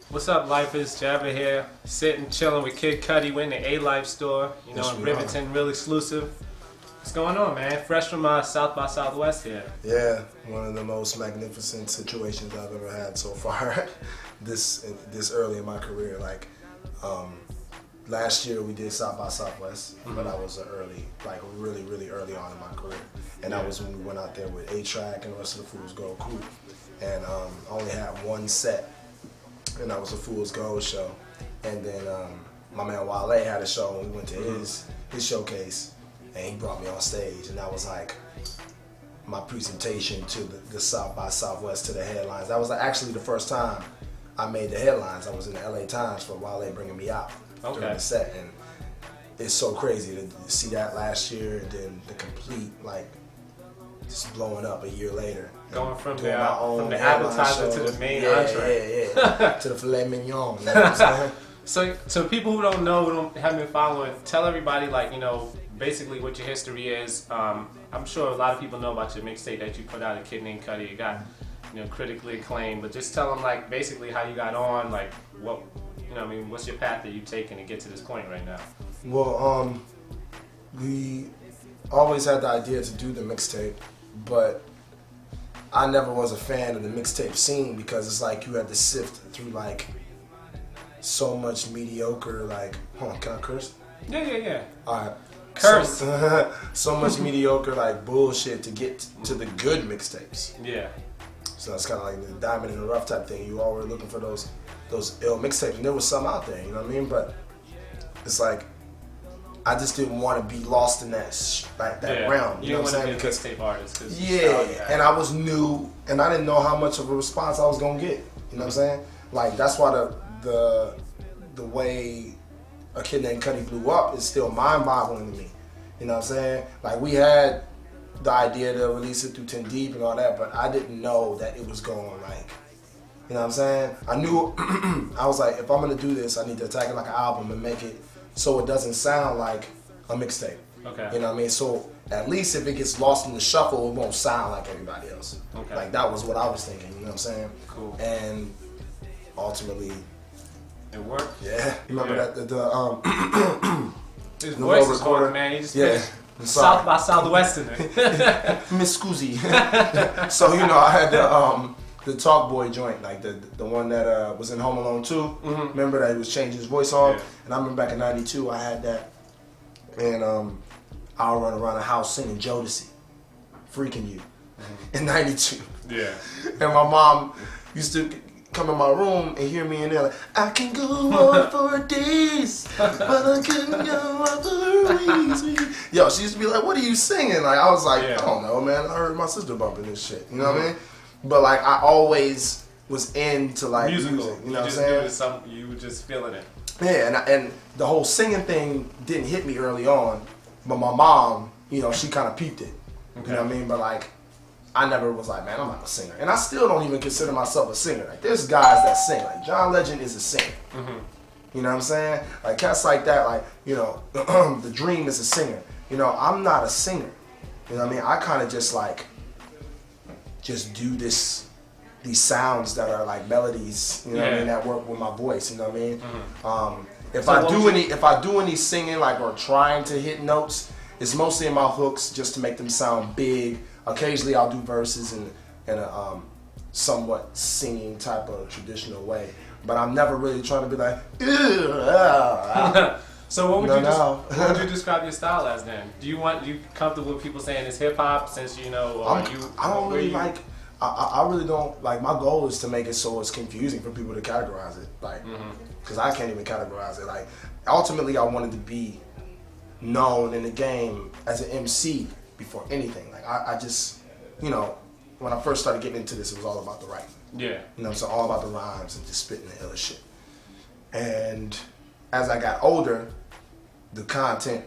What's up, lifers? Java here, sitting, chilling with Kid Cudi. We're in the A-Life store, in Riverton, real exclusive. What's going on, man? Fresh from South by Southwest here. Yeah, one of the most magnificent situations I've ever had so far. this early in my career, last year we did South by Southwest, but I was really early on in my career, and that was when we went out there with A-Track and the rest of the Fool's Gold crew, and I only had one set, and that was a Fool's Gold show, and then my man Wale had a show, and we went to his showcase, and he brought me on stage, and that was like my presentation to the South by Southwest, to the headlines. That was actually the first time I made the headlines. I was in the LA Times for Wale bringing me out during the set, and it's so crazy to see that last year, and then the complete, just blowing up a year later. Going from the appetizer to the main entree. Yeah. To the filet mignon. You know what I'm saying? So people who don't know, who haven't been following, tell everybody, basically what your history is. I'm sure a lot of people know about your mixtape that you put out, A Kid Named Cudi. It got, critically acclaimed, but just tell them, basically how you got on, what's your path that you've taken to get to this point right now? Well, we always had the idea to do the mixtape, but I never was a fan of the mixtape scene because it's like you had to sift through so much mediocre, can I curse? Yeah. Alright. Curse. So much mediocre bullshit to get to the good mixtapes. Yeah. So it's kind of like the diamond in the rough type thing. You all were looking for those ill mixtapes, and there was some out there, you know what I mean? But it's like I just didn't want to be lost in that realm. You know what I'm saying? Because mixtape artist. And I was new, and I didn't know how much of a response I was gonna get. You know what I'm saying? That's why the way A Kid Named Cudi blew up is still mind-boggling to me. You know what I'm saying? We had the idea to release it through 10 Deep and all that, but I didn't know that it was going you know what I'm saying? I knew, I was like, if I'm gonna do this, I need to attack it like an album and make it so it doesn't sound like a mixtape. Okay. You know what I mean? So at least if it gets lost in the shuffle, it won't sound like everybody else. Okay. That was what I was thinking, you know what I'm saying? Cool. And ultimately, it worked. Yeah. You remember that his voice is hard, man. He just South by Southwest in it. Miss Scusi. So I had the Talk Boy joint, the one that was in Home Alone 2. Mm-hmm. Remember that he was changing his voice on? Yeah. And I remember back in '92 I had that, and I would run around the house singing Jodeci, Freaking You, in '92. Yeah. And my mom used to come in my room and hear me in there I can go on for days, but I couldn't go on for weeks. Yo, she used to be like, what are you singing? I was like, I don't know, man. I heard my sister bumping this shit. You know what I mean? But I always was into musical. Music. You know what I'm saying? You were just feeling it. Yeah, and the whole singing thing didn't hit me early on, but my mom, she kind of peeped it. Okay. You know what I mean? But I never was like, man, I'm not a singer. And I still don't even consider myself a singer. There's guys that sing. John Legend is a singer. Mm-hmm. You know what I'm saying? Cats like that, The Dream is a singer. I'm not a singer. You know what I mean? I kind of just do these sounds that are melodies, you know what I mean, that work with my voice, you know what I mean? Mm-hmm. If I do any singing or trying to hit notes, it's mostly in my hooks just to make them sound big. Occasionally I'll do verses in a somewhat singing type of traditional way, but I'm never really trying to be like, So what would you describe your style as then? Do you comfortable with people saying it's hip hop since I really don't my goal is to make it so it's confusing for people to categorize it, because I can't even categorize it. Ultimately I wanted to be known in the game as an MC before anything. I just, when I first started getting into this, it was all about the writing. Yeah. So all about the rhymes and just spitting the ill shit. And as I got older, the content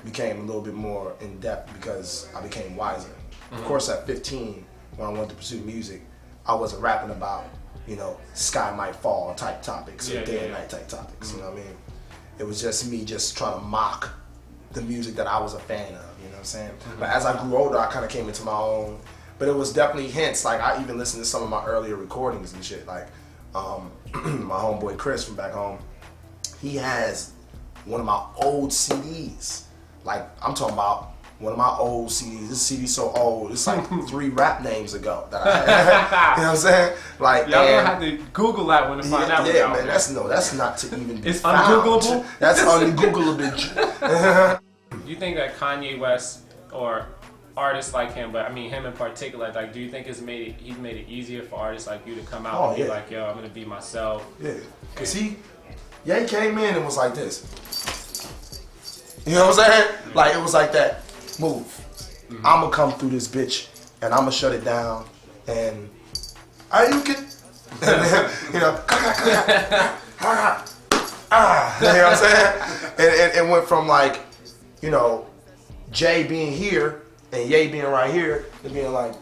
became a little bit more in depth because I became wiser. Mm-hmm. Of course, at 15, when I wanted to pursue music, I wasn't rapping about, sky might fall type topics or day and night type topics. Mm-hmm. You know what I mean? It was just me trying to mock the music that I was a fan of. You know what I'm saying? But as I grew older, I kind of came into my own. But it was definitely hints. Like I even listened to some of my earlier recordings and shit. Like my homeboy Chris from back home, he has one of my old CDs. Like I'm talking about one of my old CDs. This CD's so old. It's like 3 rap names ago that I had. You know what I'm saying? Like y'all gonna have to Google that one to find out. Yeah, man. That's not to even be It's found. ungoogleable. That's ungoogleable. You think that Kanye West or artists like him, but I mean him in particular, like, do you think he's made it easier for artists like you to come out and be like, yo, I'm gonna be myself? Yeah, cause he came in and was like this. You know what I'm saying? Like it was like that move. I'ma come through this bitch and I'ma shut it down and you can, you know, you know what I'm saying? And it went from like, you know, Jay being here and Ye being right here to being like,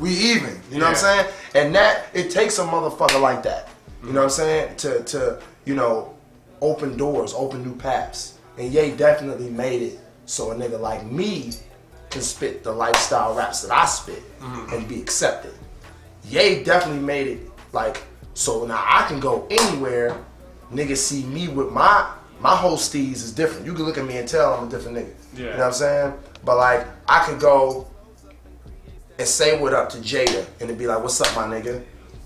we even. You know what I'm saying? And that, it takes a motherfucker like that. You know what I'm saying? To you know, open doors, open new paths. And Ye definitely made it so a nigga like me can spit the lifestyle raps that I spit and be accepted. Ye definitely made it like, so now I can go anywhere, niggas see me with my whole steez is different. You can look at me and tell I'm a different nigga. Yeah. You know what I'm saying? But like, I could go and say what up to Jada and it'd be like, what's up, my nigga?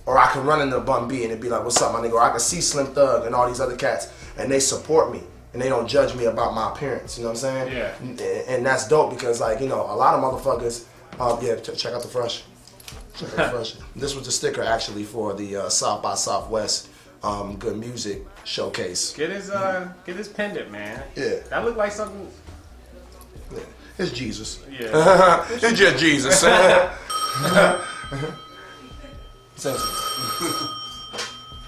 Or I can run into Bun B and it'd be like, what's up, my nigga? Or I can see Slim Thug and all these other cats and they support me and they don't judge me about my appearance. You know what I'm saying? Yeah. And that's dope because, like, you know, a lot of motherfuckers, check out the fresh. Check out the fresh. This was the sticker actually for the South by Southwest Good Music Showcase. Get his pendant, man. Yeah. That looked like something. Yeah. It's Jesus. Yeah. It's just Jesus.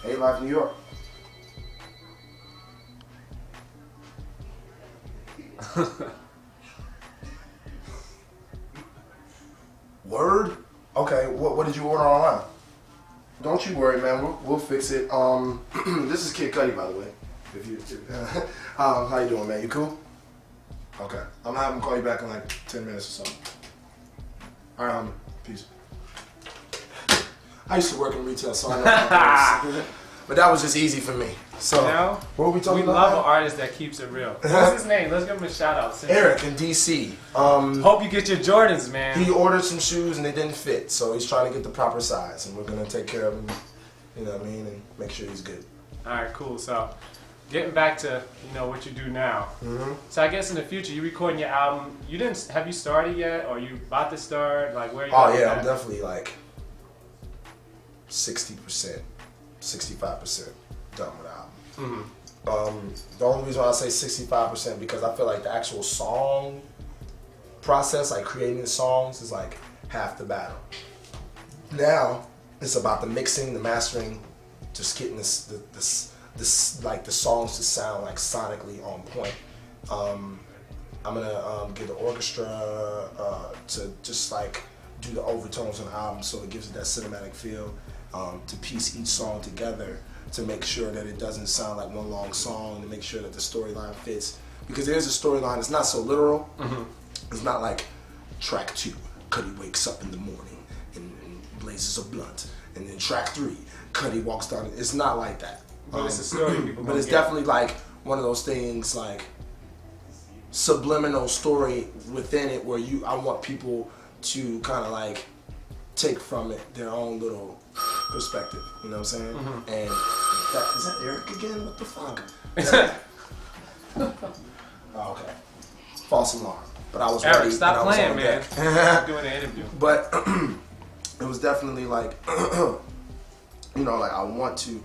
Hey, Life New York. Word? Okay, what did you order online? Don't you worry, man. We'll fix it. This is Kid Cudi, by the way. How you doing, man? You cool? Okay. I'm gonna have him call you back in like 10 minutes or so. All right, homie. Peace. I used to work in retail, so I know. But that was just easy for me. So, what were we talking about? We love an artist that keeps it real. What's his name? Let's give him a shout out. Eric in DC. Hope you get your Jordans, man. He ordered some shoes and they didn't fit, so he's trying to get the proper size, and we're gonna take care of him. You know what I mean, and make sure he's good. All right, cool. So, getting back to what you do now. So I guess in the future, you recording your album. Have you started yet, or you about to start? Like where? Oh yeah, I'm definitely like 60%, 65% done with the album. The only reason why I say 65% because I feel like the actual song process, like creating the songs, is like half the battle. Now it's about the mixing, the mastering, just getting this like the songs to sound like sonically on point. I'm gonna get the orchestra to just like do the overtones on the album so it gives it that cinematic feel. To piece each song together to make sure that it doesn't sound like one long song, to make sure that the storyline fits. Because there's a storyline, it's not so literal. It's not like track 2, Cudi wakes up in the morning and blazes a blunt. And then track 3, Cudi walks down. It's not like that. But it's a story people But it's definitely like one of those things, like subliminal story within it where I want people to kind of like take from it their own little perspective, you know what I'm saying? And is that Eric again? What the fuck? Oh, okay. False alarm. But I was Eric, ready. stop playing, man. I'm doing an interview. But it was definitely like, like I want to,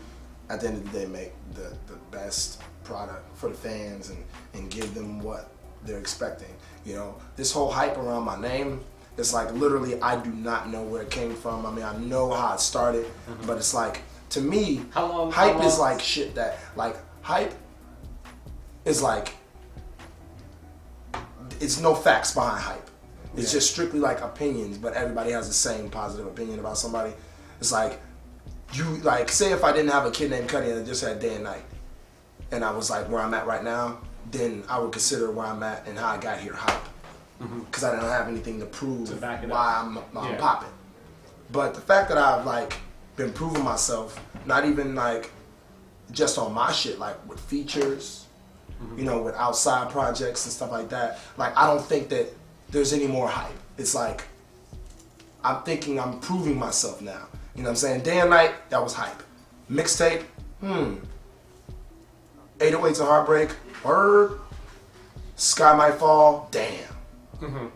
at the end of the day, make the best product for the fans and give them what they're expecting. You know, this whole hype around my name, it's like literally I do not know where it came from. I mean, I know how it started, but it's like, to me, hype is like shit that, like, hype is like, it's no facts behind hype. It's just strictly like opinions, but everybody has the same positive opinion about somebody. It's like, say if I didn't have a Kid Named Cudi and I just had Day and Night, and I was like where I'm at right now, then I would consider where I'm at and how I got here hype. Because I didn't have anything to prove To back it why up. I'm popping. But the fact that I've like been proving myself, not even like just on my shit, like with features, you know, with outside projects and stuff like that. Like I don't think that there's any more hype. It's like I'm thinking I'm proving myself now. You know what I'm saying? Day and Night, that was hype. Mixtape, 808s and Heartbreak, word. Sky Might Fall, damn. So, you know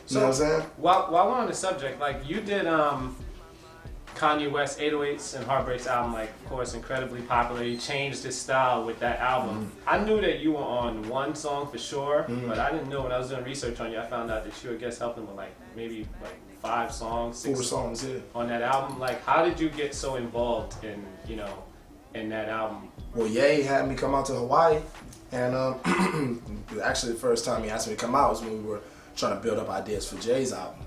what I'm saying? While we're on the subject, like you did Kanye West 808s and Heartbreaks album, like of course incredibly popular. You changed his style with that album. I knew that you were on one song for sure, but I didn't know when I was doing research on you, I found out that you were guest helping with like maybe like 5 songs, 6 4 songs, yeah. on that album. Like how did you get so involved in, you know, in that album? Well, Ye had me come out to Hawaii, and actually the first time he asked me to come out was when we were trying to build up ideas for Jay's album.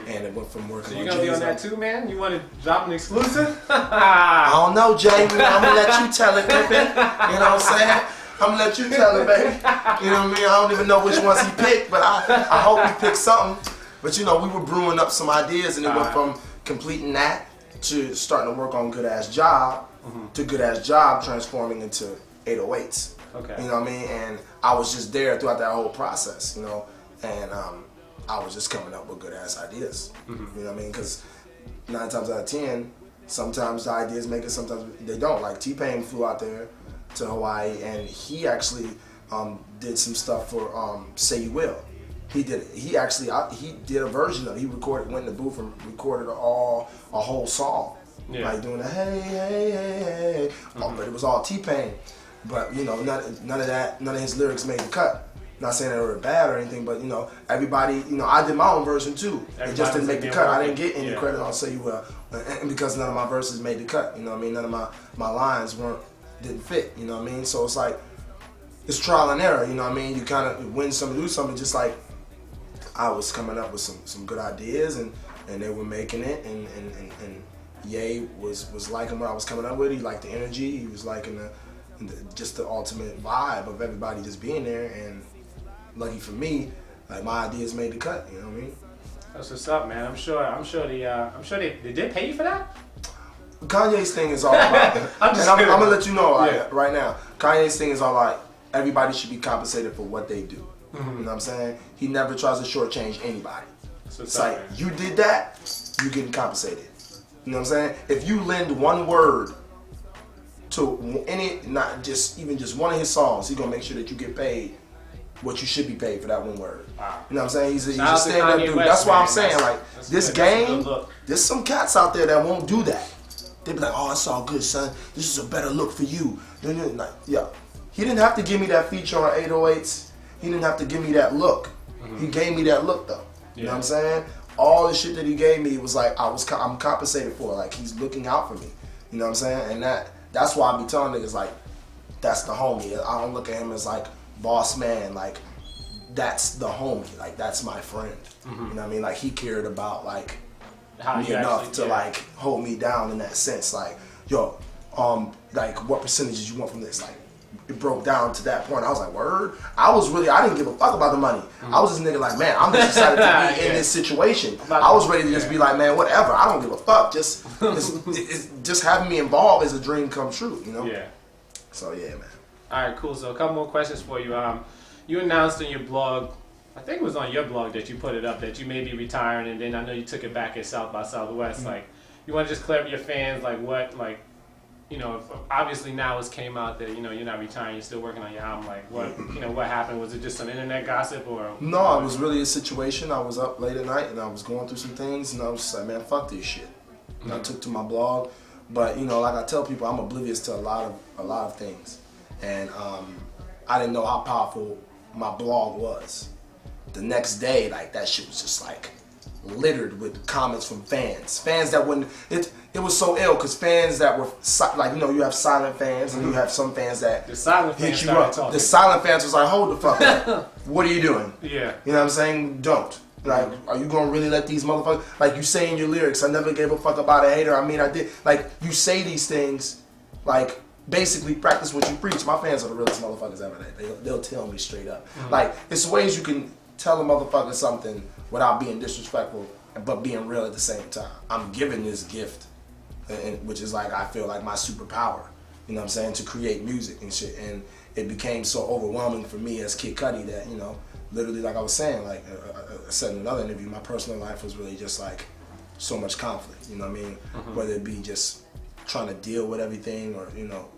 And it went from working So on you're gonna Jay's be on that album. too, man? You want to drop an exclusive? I don't know, Jay. I'm gonna let you tell it, Pippin. You know what I'm saying? I'm gonna let you tell it, baby. You know what I mean? I don't even know which ones he picked, but I hope he picked something. But you know, we were brewing up some ideas, and it went from completing that to starting to work on Good Ass Job to Good Ass Job transforming into 808s. Okay. You know what I mean? And I was just there throughout that whole process, you know, and I was just coming up with good ass ideas. You know what I mean? Because 9 times out of 10, sometimes the ideas make it, sometimes they don't. Like T-Pain flew out there to Hawaii, and he actually did some stuff for Say You Will. He did a version of it. He went in the booth and recorded a whole song. Yeah. Like doing a hey, hey, hey, hey. But it was all T-Pain. But you know, none of his lyrics made the cut. Not saying they were bad or anything, but you know, everybody, you know, I did my own version too. It just didn't make the cut. I didn't get any credit on Say You Will, and because none of my verses made the cut. You know what I mean? None of my lines didn't fit. You know what I mean? So it's like it's trial and error. You know what I mean? You kind of win some, lose some. Just like I was coming up with some good ideas, and they were making it, and Ye was liking what I was coming up with. He liked the energy. He was liking just the ultimate vibe of everybody just being there, and lucky for me, like my ideas made the cut. You know what I mean? That's what's up, man. I'm sure they did pay you for that. Kanye's thing is all about. I'm gonna let you know right now. Kanye's thing is all like everybody should be compensated for what they do. You know what I'm saying? He never tries to shortchange anybody. It's like you did that, you getting compensated. You know what I'm saying? If you lend one word to not just one of his songs, he's gonna make sure that you get paid what you should be paid for that one word. Wow. You know what I'm saying? He's a Shout stand-up Kanye dude. West, That's why I'm man. saying, That's this good. That's a game, good look. there's some cats out there that won't do that. They be like, oh, it's all good, son. This is a better look for you. Like, yeah. He didn't have to give me that feature on 808s. He didn't have to give me that look. He gave me that look, though. You know what I'm saying? All the shit that he gave me was like, I'm compensated for. Like, he's looking out for me. You know what I'm saying? And that's why I be telling niggas, like, that's the homie. I don't look at him as, like, boss man. Like, that's the homie. Like, that's my friend. You know what I mean? Like, he cared about, like, me enough to, like, hold me down in that sense. Like, yo, like, what percentages you want from this? Like, it broke down to that point. I was like, word? I didn't give a fuck about the money. I was this nigga like, man, I'm just excited to be in this situation. I was ready to just be like, man, whatever. I don't give a fuck. Just having me involved is a dream come true, you know? Yeah. So, yeah, man. All right, cool. So a couple more questions for you. You announced on your blog, I think it was on your blog that you put it up, that you may be retiring, and then I know you took it back at South by Southwest. Like, you want to just clear up your fans, like what, like, you know, obviously now it's came out that, you know, you're not retiring, you're still working on your album. Like, what, you know, what happened? Was it just some internet gossip or? No, it was really a situation. I was up late at night and I was going through some things, and I was just like, man, fuck this shit. And I took to my blog, but you know, like I tell people, I'm oblivious to a lot of things, and I didn't know how powerful my blog was. The next day, like that shit was just like littered with comments from fans that wouldn't. It was so ill because fans that were like, you know, you have silent fans and you have some fans that the silent fans hit you up. talking. The silent fans was like, hold the fuck up. What are you doing? Yeah. You know what I'm saying? Don't. Like, are you gonna really let these motherfuckers, like you say in your lyrics, I never gave a fuck about a hater. I mean, I did. Like, you say these things, like, basically practice what you preach. My fans are the realest motherfuckers ever. They'll tell me straight up. Like, it's ways you can tell a motherfucker something without being disrespectful, but being real at the same time. I'm given this gift, which is like, I feel like my superpower, you know what I'm saying, to create music and shit. And it became so overwhelming for me as Kid Cudi that, you know, literally, like I was saying, like I said in another interview, my personal life was really just like so much conflict, you know what I mean? Whether it be just trying to deal with everything, or, you know,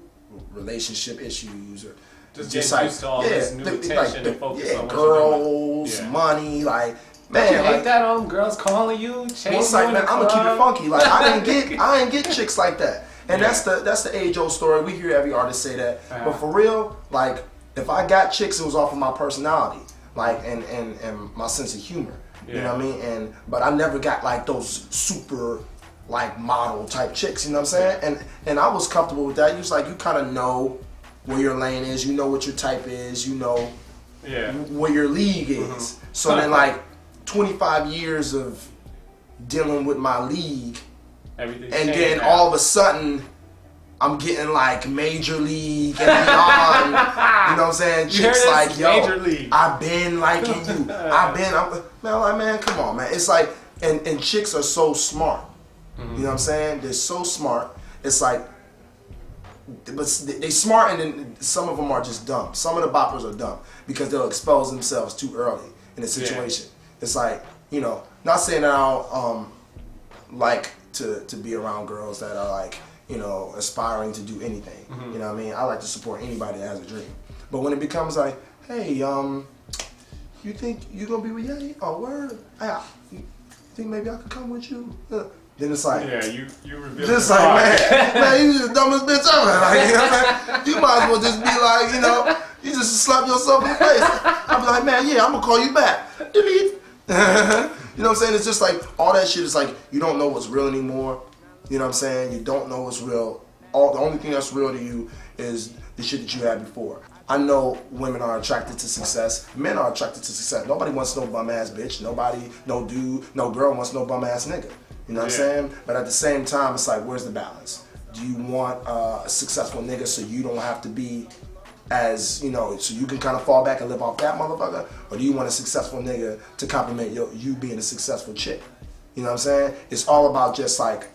relationship issues, or just like, used to all this new attention and focus on what girls, money, like, man, you like, hate that on girls calling you, chasing it's like, you in man, the I'm gonna keep it club? funky. Like, I didn't get chicks like that, and that's the age old story. We hear every artist say that, but for real, like, if I got chicks, it was off of my personality, like, and my sense of humor. You know what I mean? But I never got like those super like model type chicks, you know what I'm saying? And I was comfortable with that. You was like, you kind of know where your lane is, you know what your type is, you know where your league is. So then, like, 25 years of dealing with my league, and then all of a sudden I'm getting like major league and beyond, you know what I'm saying? Chicks like, yo, I've been liking you. Man, I'm like, man, come on, man. It's like, and chicks are so smart. You know what I'm saying? They're so smart. It's like, but they smart, and then some of them are just dumb. Some of the boppers are dumb because they'll expose themselves too early in a situation. It's like, you know, not saying that I don't like to be around girls that are like, you know, aspiring to do anything. You know what I mean? I like to support anybody that has a dream. But when it becomes like, hey, you think you gonna be with Ye? Oh, word? You think maybe I could come with you? Then it's like, you reveal just like, man, you the dumbest bitch ever. Like, you know what I'm saying? You might as well just be like, you know, you just slap yourself in the face. I'll be like, man, I'm gonna call you back. Delete. You know what I'm saying? It's just like, all that shit is like, you don't know what's real anymore. You know what I'm saying? You don't know what's real. The only thing that's real to you is the shit that you had before. I know women are attracted to success. Men are attracted to success. Nobody wants no bum ass bitch. Nobody, no dude, no girl wants no bum ass nigga. You know what I'm saying? But at the same time, it's like, where's the balance? Do you want a successful nigga so you don't have to be as, you know, so you can kind of fall back and live off that motherfucker? Or do you want a successful nigga to complement you being a successful chick? You know what I'm saying? It's all about just like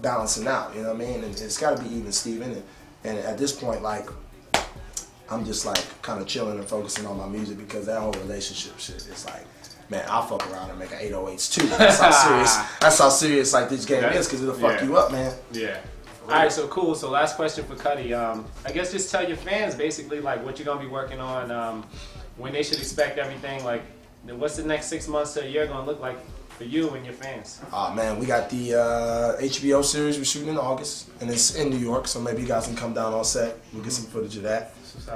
balancing out, you know what I mean? And it's got to be even, Steven. And at this point, like, I'm just like kind of chilling and focusing on my music, because that whole relationship shit is like, man, I'll fuck around and make an 808s too. That's how serious like this game is, because it'll fuck you up, man. All right, so cool. So last question for Cudi. I guess just tell your fans basically like what you're gonna be working on, when they should expect everything. Like, what's the next 6 months to a year gonna look like for you and your fans? Man, we got the HBO series we're shooting in August, and it's in New York, so maybe you guys can come down on set. We'll get some footage of that.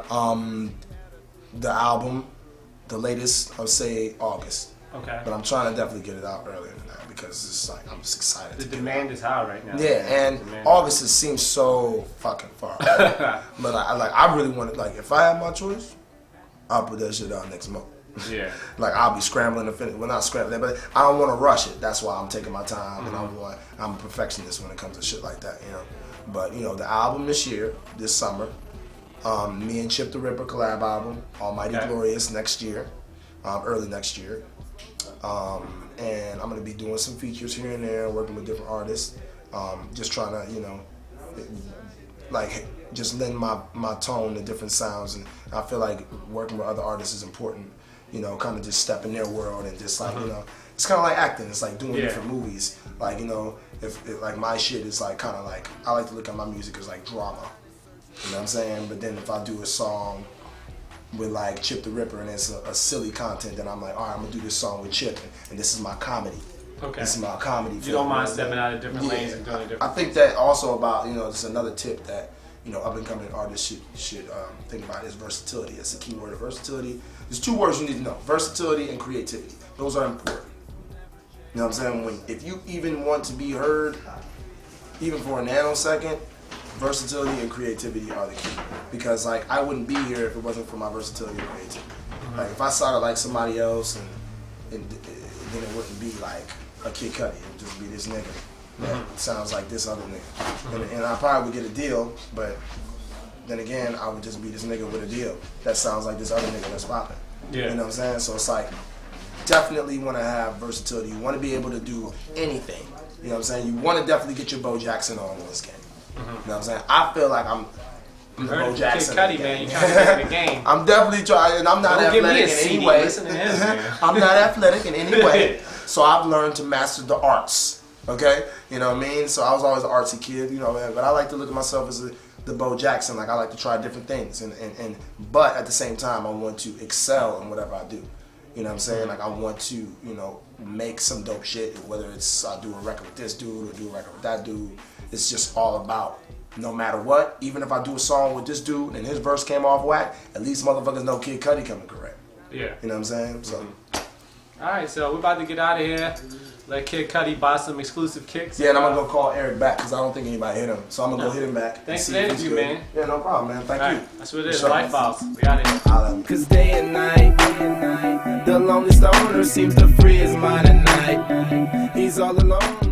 The album, the latest, I would say August. Okay. But I'm trying to definitely get it out earlier than that, because it's like, I'm just excited. The demand is high right now. Yeah, and August it seems so fucking far. But I really want it. Like, if I had my choice, I'll put that shit out next month. Yeah. Like, I'll be scrambling to finish. Well, not scrambling, but I don't want to rush it. That's why I'm taking my time, and I'm a perfectionist when it comes to shit like that, you know. But, you know, the album this summer, me and Chip the Ripper collab album, Almighty Glorious, next year, early next year. And I'm gonna be doing some features here and there, working with different artists, just trying to, you know, like, just lend my tone to different sounds. And I feel like working with other artists is important, you know, kind of just step in their world and just like, you know, it's kind of like acting. It's like doing different movies. Like, you know, if like my shit is like kind of like, I like to look at my music as like drama, you know what I'm saying? But then if I do a song with like Chip the Ripper and it's a silly content, then I'm like, all right, I'm gonna do this song with Chip, and this is my comedy. Okay. This is my comedy. You don't mind stepping out of different lanes and doing it different. I think that also about, you know, just another tip that, you know, up and coming artists should think about is versatility. That's the key word of versatility. There's 2 words you need to know: versatility and creativity. Those are important. You know what I'm saying? If you even want to be heard, even for a nanosecond, versatility and creativity are the key. Because like, I wouldn't be here if it wasn't for my versatility and creativity. Like, if I sounded like somebody else, and then it wouldn't be like a Kid Cudi. It would just be this nigga that sounds like this other nigga. And I probably would get a deal, but then again, I would just be this nigga with a deal that sounds like this other nigga that's popping. Yeah. You know what I'm saying? So it's like, definitely want to have versatility. You want to be able to do anything. You know what I'm saying? You want to definitely get your Bo Jackson on in this game. You know what I'm saying? I feel like I'm the Bo Jackson. Kid Cudi, man, you trying to get in the game. I'm definitely trying, and I'm not athletic in any way. Listen to him, man. I'm not athletic in any way. So I've learned to master the arts. Okay? You know what I mean? So I was always an artsy kid, you know, but I like to look at myself as the Bo Jackson. Like, I like to try different things. But at the same time, I want to excel in whatever I do. You know what I'm saying? Like, I want to, you know, make some dope shit, whether it's I do a record with this dude or do a record with that dude. It's just all about, no matter what, even if I do a song with this dude and his verse came off whack, at least motherfuckers know Kid Cudi coming correct. Yeah. You know what I'm saying? So. All right, so we're about to get out of here. Let Kid Cudi buy some exclusive kicks. Yeah, and I'm going to go call Eric back because I don't think anybody hit him. So I'm going to go hit him back. Thanks for the interview, man. Yeah, no problem, man. Thank you. That's what it is. Sure. Life Files. We out of here. Cause day and night, the loneliest owner seems to free his mind at night. He's all alone.